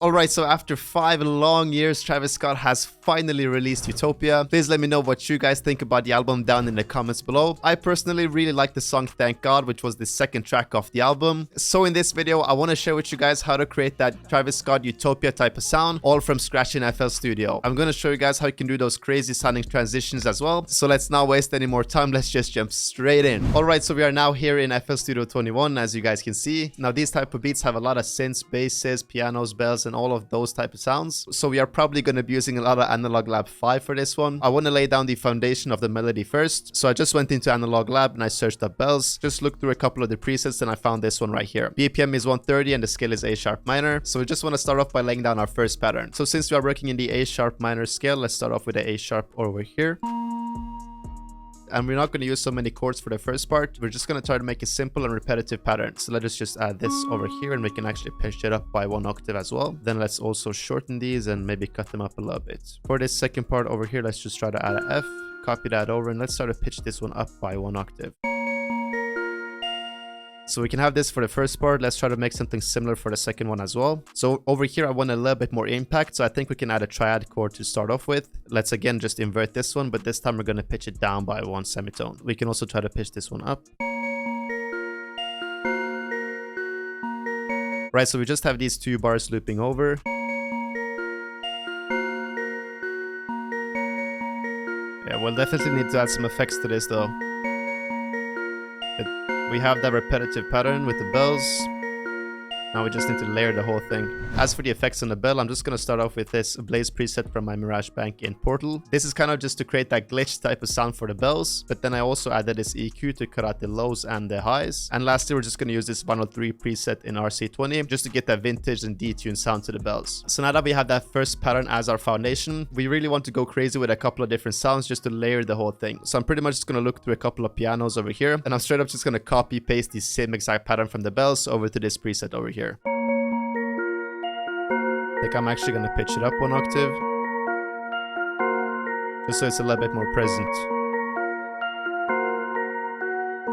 Alright, so after 5 long years, Travis Scott has finally released Utopia. Please let me know what you guys think about the album down in the comments below. I personally really like the song Thank God, which was the second track of the album. So in this video, I want to share with you guys how to create that Travis Scott Utopia type of sound, all from scratch in FL Studio. I'm going to show you guys how you can do those crazy sounding transitions as well. So let's not waste any more time, let's just jump straight in. Alright, so we are now here in FL Studio 21, as you guys can see. Now these type of beats have a lot of synths, basses, pianos, bells, and all of those type of sounds. So we are probably going to be using a lot of Analog Lab 5 for this one. I want to lay down the foundation of the melody first. So I just went into Analog Lab and I searched up bells. Just looked through a couple of the presets and I found this one right here. BPM is 130 and the scale is A sharp minor. So we just want to start off by laying down our first pattern. So since we are working in the A sharp minor scale, let's start off with the A sharp over here. And we're not going to use so many chords for the first part. We're just going to try to make a simple and repetitive pattern. So let us just add this over here and we can actually pitch it up by 1 octave as well. Then let's also shorten these and maybe cut them up a little bit. For this second part over here, let's just try to add an F, copy that over, and let's try to pitch this one up by 1 octave. So we can have this for the first part. Let's try to make something similar for the second one as well. So over here, I want a little bit more impact. So I think we can add a triad chord to start off with. Let's again just invert this one, but this time we're going to pitch it down by 1 semitone. We can also try to pitch this one up. Right, so we just have these 2 bars looping over. Yeah, we'll definitely need to add some effects to this though. We have that repetitive pattern with the bells. Now we just need to layer the whole thing. As for the effects on the bell, I'm just going to start off with this Blaze preset from my Mirage Bank in Portal. This is kind of just to create that glitch type of sound for the bells. But then I also added this EQ to cut out the lows and the highs. And lastly, we're just going to use this 103 preset in RC20 just to get that vintage and detuned sound to the bells. So now that we have that first pattern as our foundation, we really want to go crazy with a couple of different sounds just to layer the whole thing. So I'm pretty much just going to look through a couple of pianos over here. And I'm straight up just going to copy paste the same exact pattern from the bells over to this preset over here. I think I'm actually going to pitch it up 1 octave, just so it's a little bit more present.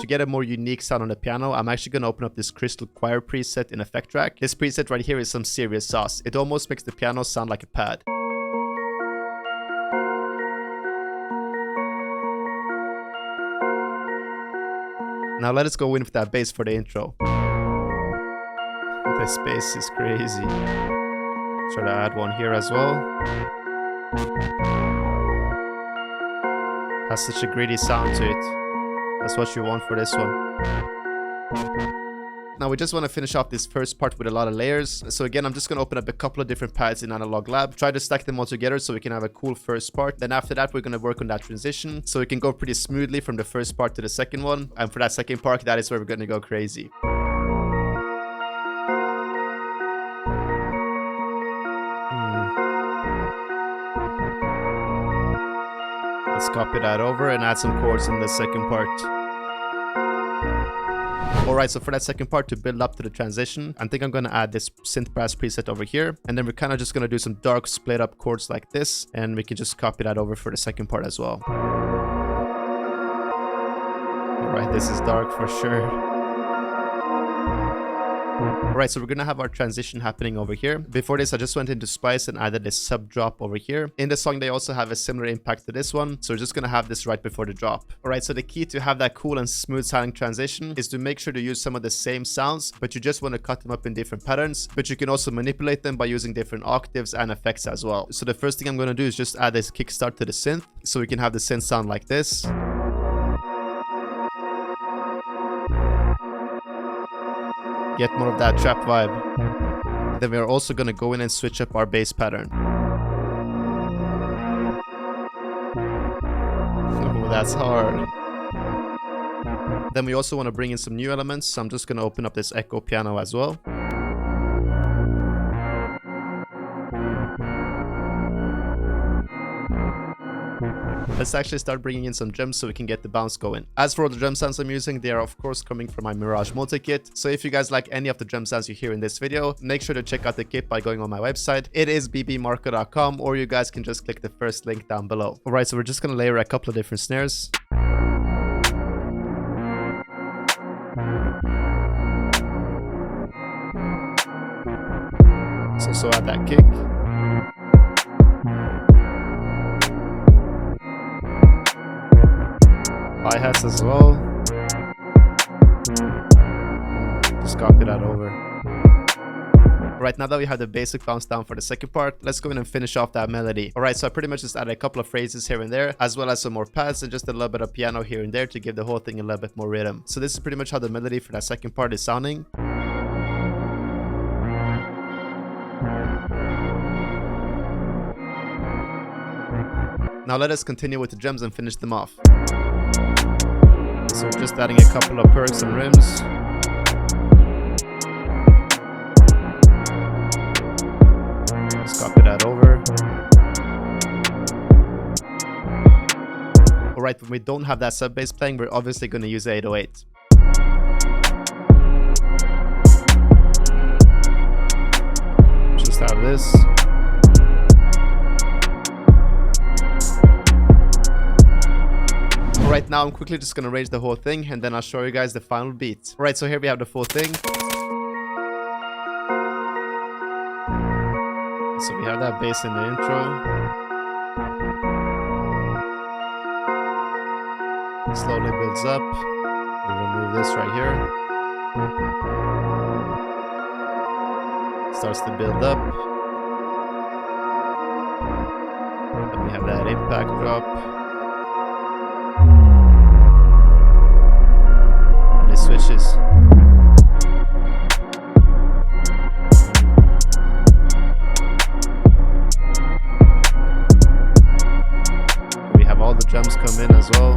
To get a more unique sound on the piano, I'm actually going to open up this Crystal Choir preset in Effect Track. This preset right here is some serious sauce. It almost makes the piano sound like a pad. Now let us go in with that bass for the intro. This bass is crazy. Try to add one here as well. Has such a gritty sound to it. That's what you want for this one. Now we just want to finish off this first part with a lot of layers. So again, I'm just going to open up a couple of different pads in Analog Lab. Try to stack them all together so we can have a cool first part. Then after that, we're going to work on that transition. So we can go pretty smoothly from the first part to the second one. And for that second part, that is where we're going to go crazy. Let's copy that over and add some chords in the second part. Alright, so for that second part, to build up to the transition, I think I'm going to add this synth brass preset over here. And then we're kind of just going to do some dark split up chords like this. And we can just copy that over for the second part as well. Alright, this is dark for sure. Alright, so we're going to have our transition happening over here. Before this, I just went into Spice and added this sub drop over here. In the song, they also have a similar impact to this one. So we're just going to have this right before the drop. Alright, so the key to have that cool and smooth sounding transition is to make sure to use some of the same sounds, but you just want to cut them up in different patterns. But you can also manipulate them by using different octaves and effects as well. So the first thing I'm going to do is just add this kickstart to the synth. So we can have the synth sound like this. Get more of that trap vibe. Then we are also going to go in and switch up our bass pattern. Oh, that's hard. Then we also want to bring in some new elements. So I'm just going to open up this echo piano as well. Let's actually start bringing in some drums so we can get the bounce going. As for all the drum sounds I'm using, they are of course coming from my Mirage multi-kit. So if you guys like any of the drum sounds you hear in this video, make sure to check out the kit by going on my website. It is BBMarko.com, or you guys can just click the first link down below. Alright, so we're just going to layer a couple of different snares. So Also add that kick. Hi-hats as well. Just copy that over. Right, now that we have the basic bounce down for the second part, let's go in and finish off that melody. Alright, so I pretty much just added a couple of phrases here and there, as well as some more pads and just a little bit of piano here and there to give the whole thing a little bit more rhythm. So this is pretty much how the melody for that second part is sounding. Now let us continue with the drums and finish them off. So just adding a couple of perks and rims. Just copy that over. Alright, when we don't have that sub bass playing, we're obviously going to use 808. Just have this. Alright, now I'm quickly just going to arrange the whole thing and then I'll show you guys the final beat. Alright, so here we have the full thing. So we have that bass in the intro. It slowly builds up. We remove this right here. Starts to build up. Then we have that impact drop. And it switches. All the drums come in as well.